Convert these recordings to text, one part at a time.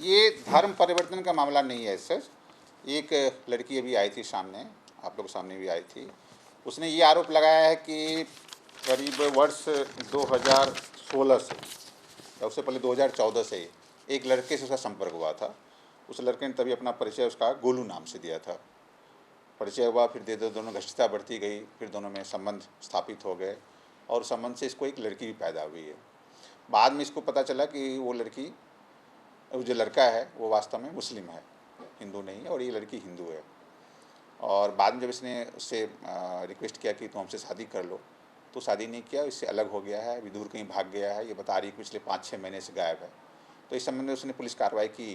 ये धर्म परिवर्तन का मामला नहीं है सर। एक लड़की अभी आई थी सामने, आप लोग सामने भी आई थी। उसने ये आरोप लगाया है कि करीब वर्ष 2016 से या उससे पहले 2014 से एक लड़के से उसका संपर्क हुआ था। उस लड़के ने तभी अपना परिचय उसका गोलू नाम से दिया था। परिचय हुआ, फिर दोनों घनिष्ठता बढ़ती गई, फिर दोनों में संबंध स्थापित हो गए और संबंध से इसको एक लड़की भी पैदा हुई है। बाद में इसको पता चला कि वो जो लड़का है वो वास्तव में मुस्लिम है, हिंदू नहीं है, और ये लड़की हिंदू है। और बाद में जब इसने उससे रिक्वेस्ट किया कि तुम हमसे शादी कर लो, तो शादी नहीं किया, इससे अलग हो गया है, अभी दूर कहीं भाग गया है। ये बता रही है पिछले 5-6 महीने से गायब है। तो इस संबंध में उसने पुलिस कार्रवाई की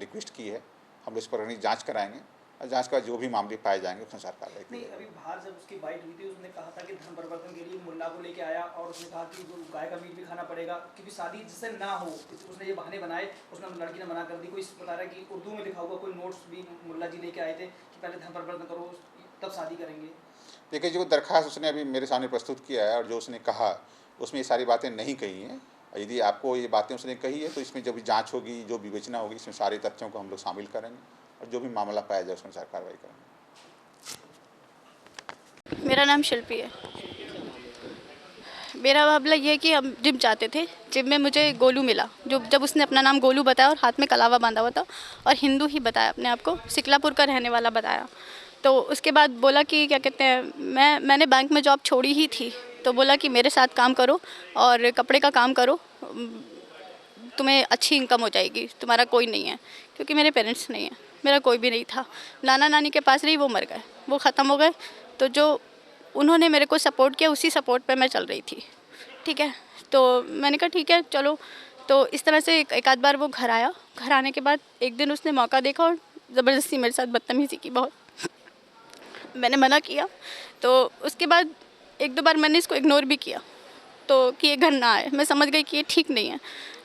रिक्वेस्ट की है। हम इस पर जांच कराएंगे और जांच का जो भी मामले पाए जाएंगे उस अनुसार कार्रवाई नहीं, अभी बाहर जब उसकी बाइट हुई थी उसने कहा था कि धर्म परिवर्तन के लिए मुल्ला को लेके आया और उसने कहा कि गाय का मीट भी खाना पड़ेगा क्योंकि शादी जिससे ना हो, उसने ये बहाने बनाए। उसने लड़की ने मना कर दी। कोई बता रहा है कि उर्दू में लिखा हुआ कोई नोट्स भी मुल्ला जी लेके आए थे कि पहले धर्म परिवर्तन करो तब शादी करेंगे। देखिए, जो दरख्वास्त उसने अभी मेरे सामने प्रस्तुत किया है और जो उसने कहा उसमें ये सारी बातें नहीं कही हैं। यदि आपको ये बातें उसने कही है तो इसमें जब जांच होगी, जो विवेचना होगी, इसमें सारे तथ्यों को हम लोग शामिल करेंगे और जो भी मामला पाया जाए उसमें कार्रवाई करेंगे। मेरा नाम शिल्पी है। मेरा मामला ये है कि हम जिम जाते थे। जिम में मुझे गोलू मिला, जब उसने अपना नाम गोलू बताया और हाथ में कलावा बांधा हुआ था और हिंदू ही बताया, अपने आप को सिकलापुर का रहने वाला बताया। तो उसके बाद बोला कि क्या कहते हैं, मैंने बैंक में जॉब छोड़ी ही थी, तो बोला कि मेरे साथ काम करो और कपड़े का काम करो, तुम्हें अच्छी इनकम हो जाएगी, तुम्हारा कोई नहीं है। क्योंकि मेरे पेरेंट्स नहीं हैं, मेरा कोई भी नहीं था। नाना नानी के पास रही, वो मर गए, वो ख़त्म हो गए। तो जो उन्होंने मेरे को सपोर्ट किया, उसी सपोर्ट पे मैं चल रही थी। ठीक है, तो मैंने कहा ठीक है चलो। तो इस तरह से एक आध बार वो घर आया। घर आने के बाद एक दिन उसने मौका देखा और ज़बरदस्ती मेरे साथ बदतमीज़ी की बहुत। मैंने मना किया, तो उसके बाद 1-2 बार मैंने इसको इग्नोर भी किया, तो कि ये घर ना आए। मैं समझ गई कि ये ठीक नहीं है।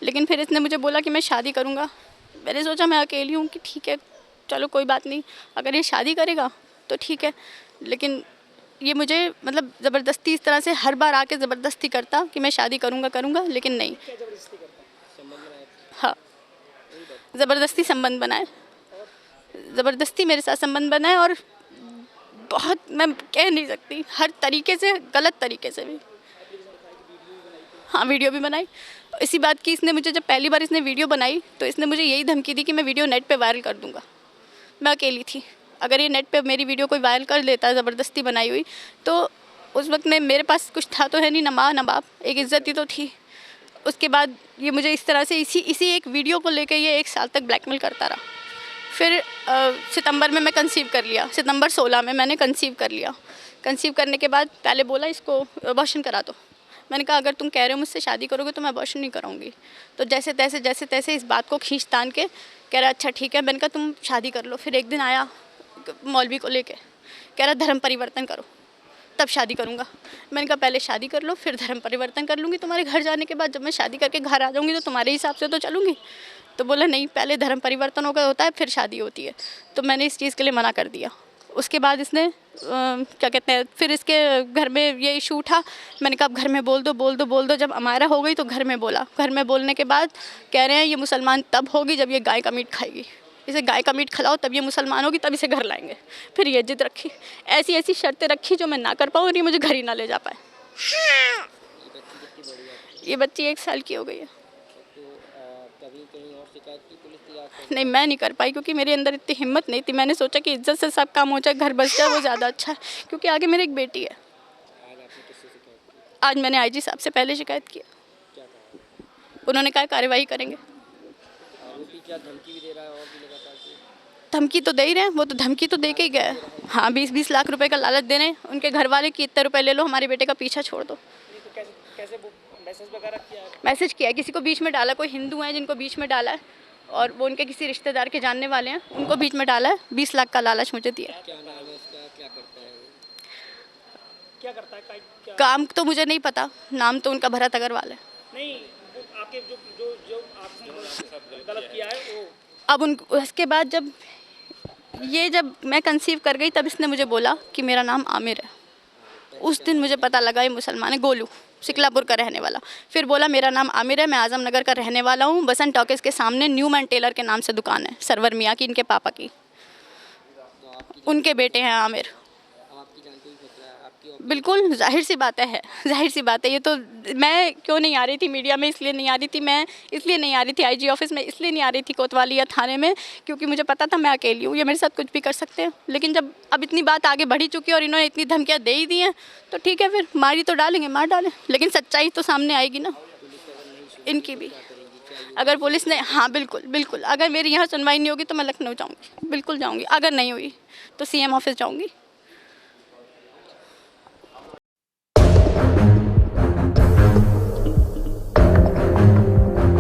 लेकिन फिर इसने मुझे बोला कि मैं शादी करूँगा। मैंने सोचा मैं अकेली हूँ कि ठीक है चलो कोई बात नहीं, अगर ये शादी करेगा तो ठीक है। लेकिन ये मुझे मतलब ज़बरदस्ती इस तरह से हर बार आके ज़बरदस्ती करता कि मैं शादी करूँगा, लेकिन नहीं। हाँ, ज़बरदस्ती संबंध बनाए, ज़बरदस्ती मेरे साथ संबंध बनाए और बहुत, मैं कह नहीं सकती, हर तरीके से, गलत तरीके से भी। हाँ, वीडियो भी बनाई। इसी बात की इसने मुझे, जब पहली बार इसने वीडियो बनाई तो इसने मुझे यही धमकी दी कि मैं वीडियो नेट पे वायरल कर दूँगा। मैं अकेली थी, अगर ये नेट पे मेरी वीडियो कोई वायरल कर देता है ज़बरदस्ती बनाई हुई, तो उस वक्त में मेरे पास कुछ था तो है नहीं, ना माँ ना बाप, एक इज़्ज़त ही तो थी। उसके बाद ये मुझे इस तरह से इसी एक वीडियो को लेकर ये 1 साल तक ब्लैकमेल करता रहा। फिर सितंबर में मैं कंसीव कर लिया, सितंबर 16 में मैंने कंसीव कर लिया। कंसीव करने के बाद पहले बोला इसको अबॉर्शन करा दो। मैंने कहा अगर तुम कह रहे हो मुझसे शादी करोगे तो मैं अबॉर्शन नहीं कराऊंगी। तो जैसे तैसे इस बात को खींच तान के कह रहा अच्छा ठीक है। मैंने कहा तुम शादी कर लो। फिर एक दिन आया मौलवी को लेके, कह रहा धर्म परिवर्तन करो तब शादी करूँगा। मैंने कहा पहले शादी कर लो फिर धर्म परिवर्तन कर लूँगी। तुम्हारे घर जाने के बाद जब मैं शादी करके घर आ जाऊँगी तो तुम्हारे हिसाब से तो चलूँगी। तो बोला नहीं, पहले धर्म परिवर्तन होता है फिर शादी होती है। तो मैंने इस चीज़ के लिए मना कर दिया। उसके बाद इसने क्या कहते हैं, फिर इसके घर में ये इशू उठा। मैंने कहा अब घर में बोल दो। जब हमारा हो गई तो घर में बोला। घर में बोलने के बाद कह रहे हैं ये मुसलमान तब होगी जब ये गाय का मीट खाएगी, इसे गाय का मीट खिलाओ तब ये मुसलमान होगी, तब इसे घर लाएंगे। फिर ये जिद रखी, ऐसी शर्तें रखी जो मैं ना कर पाऊँ और ये मुझे घर ही ना ले जा पाए। ये बच्ची 1 साल की हो गई है। नहीं, मैं नहीं कर पाई क्योंकि मेरे अंदर इतनी हिम्मत नहीं थी। मैंने सोचा कि इज्जत से सब काम हो जाए, घर बस जाए, वो ज़्यादा अच्छा है क्योंकि आगे मेरी एक बेटी है। आज मैंने आईजी साहब से पहले शिकायत की, उन्होंने कहा कार्रवाई करेंगे। धमकी तो दे ही रहे हैं, वो तो धमकी तो दे के ही गए। हाँ, 20-20 लाख रुपए का लालच दे रहे हैं उनके घर वाले कि इतने रुपए ले लो, हमारे बेटे का पीछा छोड़ दो। मैसेज किया है, किसी को बीच में डाला, कोई हिंदू हैं जिनको बीच में डाला है और वो उनके किसी रिश्तेदार के जानने वाले हैं, उनको बीच में डाला है। 20 लाख का लालच मुझे दिया। क्या करता है? काम तो मुझे नहीं पता, नाम तो उनका भरत अग्रवाल है। नहीं, आपके जो आपने गलत किया है वो अब उसके बाद जब मैं कंसीव कर गई तब इसने मुझे बोला कि मेरा नाम आमिर है। उस दिन मुझे पता लगा ये मुसलमान है, गोलू शिकलापुर का रहने वाला। फिर बोला मेरा नाम आमिर है, मैं आजम नगर का रहने वाला हूँ, बसंत टॉकीज़ के सामने न्यूमैन टेलर के नाम से दुकान है, सरवर मियाँ की, इनके पापा की, उनके बेटे हैं आमिर। बिल्कुल जाहिर सी बात है, जाहिर सी बात है। ये तो मैं क्यों नहीं आ रही थी मीडिया में, इसलिए नहीं आ रही थी, मैं इसलिए नहीं आ रही थी आईजी ऑफिस में, इसलिए नहीं आ रही थी कोतवाली या थाने में, क्योंकि मुझे पता था मैं अकेली हूँ, ये मेरे साथ कुछ भी कर सकते हैं। लेकिन जब अब इतनी बात आगे बढ़ी चुकी है और इन्होंने इतनी धमकियाँ दे ही दी हैं, तो ठीक है, फिर मारी तो डालेंगे, मार डालें, लेकिन सच्चाई तो सामने आएगी ना इनकी भी। अगर पुलिस ने, हाँ बिल्कुल बिल्कुल, अगर मेरी यहाँ सुनवाई नहीं होगी तो मैं लखनऊ जाऊँगी, बिल्कुल जाऊँगी, अगर नहीं हुई तो CM ऑफिस जाऊँगी।